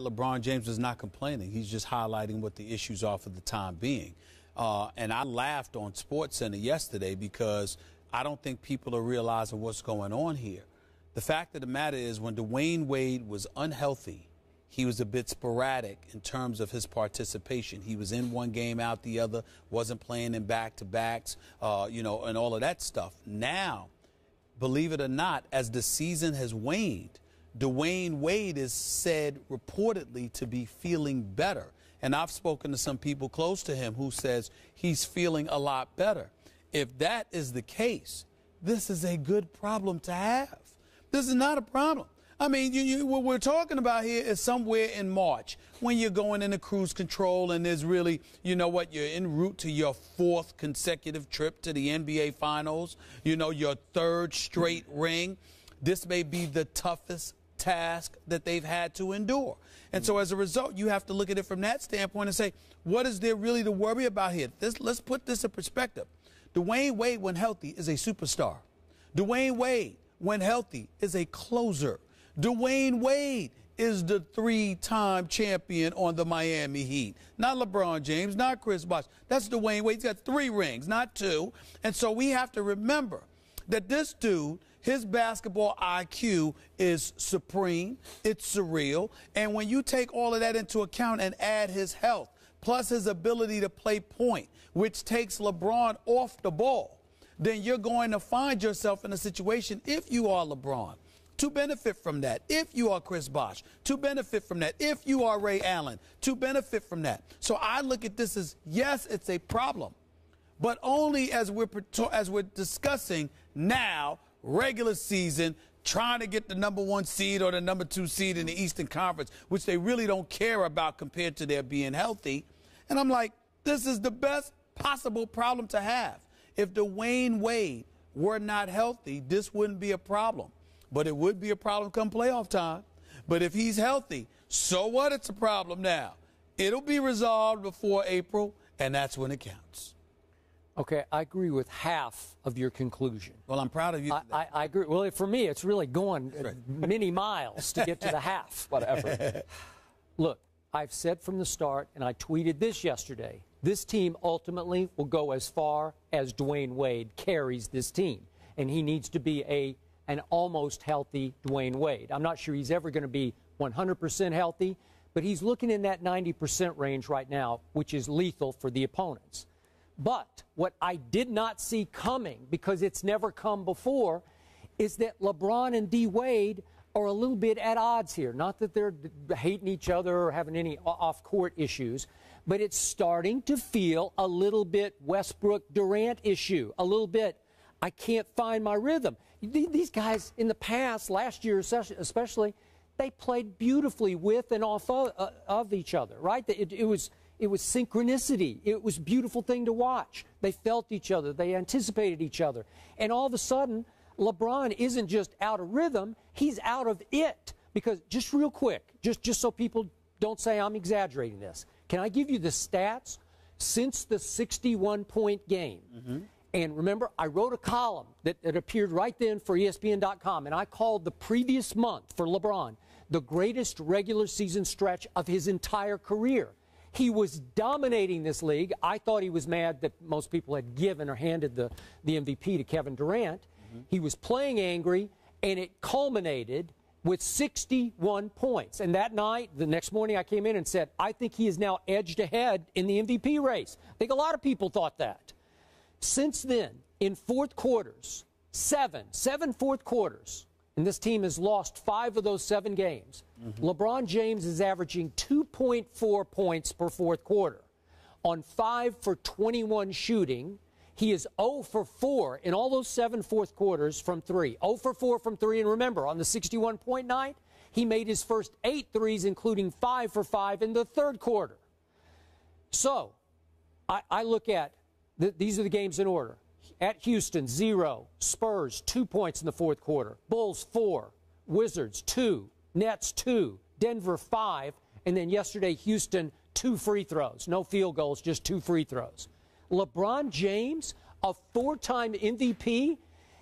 LeBron James is not complaining. He's just highlighting what the issues are for the time being. And I laughed on SportsCenter yesterday because I don't think people are realizing what's going on here. The fact of the matter is when Dwyane Wade was unhealthy, he was a bit sporadic in terms of his participation. He was in one game, out the other, wasn't playing in back-to-backs, and all of that stuff. Now, believe it or not, as the season has waned, Dwyane Wade is said reportedly to be feeling better. And I've spoken to some people close to him who says he's feeling a lot better. If that is the case, this is a good problem to have. This is not a problem. I mean, what we're talking about here is somewhere in March when you're going into cruise control and there's really, you're en route to your 4th consecutive trip to the NBA Finals, your 3rd straight ring. This may be the toughest task that they've had to endure. And so as a result, you have to look at it from that standpoint and say, what is there really to worry about here? Let's put this in perspective. Dwyane Wade, when healthy, is a superstar. Dwyane Wade, when healthy, is a closer. Dwyane Wade is the 3-time champion on the Miami Heat. Not LeBron James, not Chris Bosh. That's Dwyane Wade. He's got 3 rings, not 2. And so we have to remember that this dude, his basketball IQ is supreme. It's surreal. And when you take all of that into account and add his health, plus his ability to play point, which takes LeBron off the ball, then you're going to find yourself in a situation, if you are LeBron, to benefit from that. If you are Chris Bosh, to benefit from that. If you are Ray Allen, to benefit from that. So I look at this as, yes, it's a problem, but only as we're discussing now, regular season, trying to get the #1 seed or the #2 seed in the Eastern Conference, which they really don't care about compared to their being healthy. And I'm like, this is the best possible problem to have. If Dwyane Wade were not healthy, this wouldn't be a problem. But it would be a problem come playoff time. But if he's healthy, so what? It's a problem now. It'll be resolved before April, and that's when it counts. Okay, I agree with half of your conclusion. Well, I'm proud of you. I agree. Well, for me, it's really going many miles to get to the half. Whatever. Look, I've said from the start, and I tweeted this yesterday, this team ultimately will go as far as Dwyane Wade carries this team. And he needs to be an almost healthy Dwyane Wade. I'm not sure he's ever going to be 100% healthy, but he's looking in that 90% range right now, which is lethal for the opponents. But what I did not see coming, because it's never come before, is that LeBron and D. Wade are a little bit at odds here. Not that they're hating each other or having any off-court issues, but it's starting to feel a little bit Westbrook-Durant issue, a little bit, I can't find my rhythm. These guys in the past, last year especially, they played beautifully with and off of each other, right? It was synchronicity. It was a beautiful thing to watch. They felt each other. They anticipated each other. And all of a sudden, LeBron isn't just out of rhythm. He's out of it. Because just real quick, just so people don't say I'm exaggerating this, can I give you the stats since the 61-point game? Mm-hmm. And remember, I wrote a column that appeared right then for ESPN.com, and I called the previous month for LeBron the greatest regular season stretch of his entire career. He was dominating this league. I thought he was mad that most people had given or handed the MVP to Kevin Durant. Mm-hmm. He was playing angry, and it culminated with 61 points. And that night, the next morning, I came in and said, I think he is now edged ahead in the MVP race. I think a lot of people thought that. Since then, in fourth quarters, seven fourth quarters, and this team has lost 5 of those 7 games, mm-hmm. LeBron James is averaging 2.4 points per fourth quarter. On 5 for 21 shooting, he is 0 for 4 in all those 7 fourth quarters from 3. 0 for 4 from 3, and remember, on the 61-point night, he made his first 8 threes, including 5 for 5 in the third quarter. So, I look at these are the games in order. At Houston, 0. Spurs, 2 points in the fourth quarter. Bulls, 4. Wizards, 2. Nets, 2. Denver, 5. And then yesterday, Houston, 2 free throws. No field goals, just 2 free throws. LeBron James, a 4-time MVP,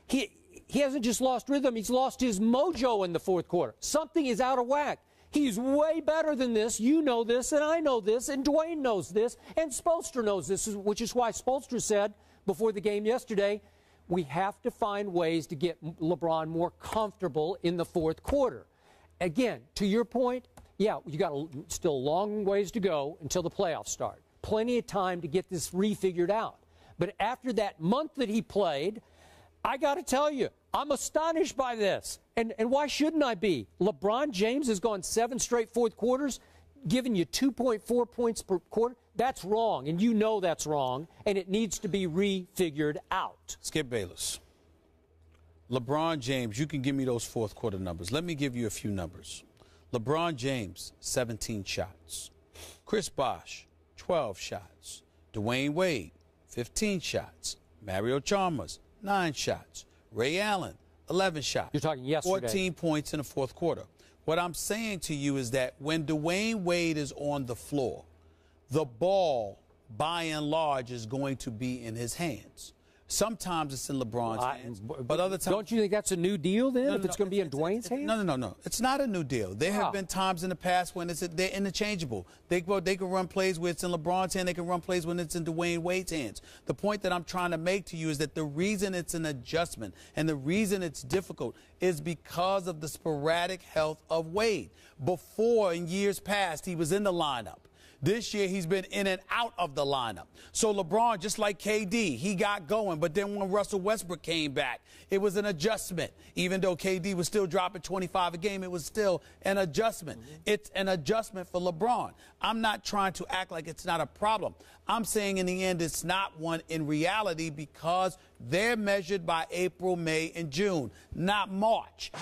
he hasn't just lost rhythm, he's lost his mojo in the fourth quarter. Something is out of whack. He's way better than this. You know this, and I know this, and Dwyane knows this, and Spoelstra knows this, which is why Spoelstra said before the game yesterday, we have to find ways to get LeBron more comfortable in the fourth quarter. Again, to your point, yeah, you got still a long ways to go until the playoffs start. Plenty of time to get this refigured out. But after that month that he played, I got to tell you, I'm astonished by this. And why shouldn't I be? LeBron James has gone 7 straight fourth quarters, giving you 2.4 points per quarter. That's wrong, and you know that's wrong, and it needs to be refigured out. Skip Bayless. LeBron James, you can give me those fourth quarter numbers. Let me give you a few numbers. LeBron James, 17 shots. Chris Bosh, 12 shots. Dwyane Wade, 15 shots. Mario Chalmers, 9 shots. Ray Allen, 11 shots. You're talking yesterday. 14 points in the fourth quarter. What I'm saying to you is that when Dwyane Wade is on the floor, the ball, by and large, is going to be in his hands. Sometimes it's in LeBron's hands, but other times... Don't you think that's a new deal then, if it's going to be in Dwyane's hands? No. It's not a new deal. There have been times in the past when they're interchangeable. They can run plays where it's in LeBron's hand. They can run plays when it's in Dwyane Wade's hands. The point that I'm trying to make to you is that the reason it's an adjustment and the reason it's difficult is because of the sporadic health of Wade. Before, in years past, he was in the lineup. This year, he's been in and out of the lineup. So LeBron, just like KD, he got going. But then when Russell Westbrook came back, it was an adjustment. Even though KD was still dropping 25 a game, it was still an adjustment. It's an adjustment for LeBron. I'm not trying to act like it's not a problem. I'm saying in the end, it's not one in reality because they're measured by April, May, and June, not March.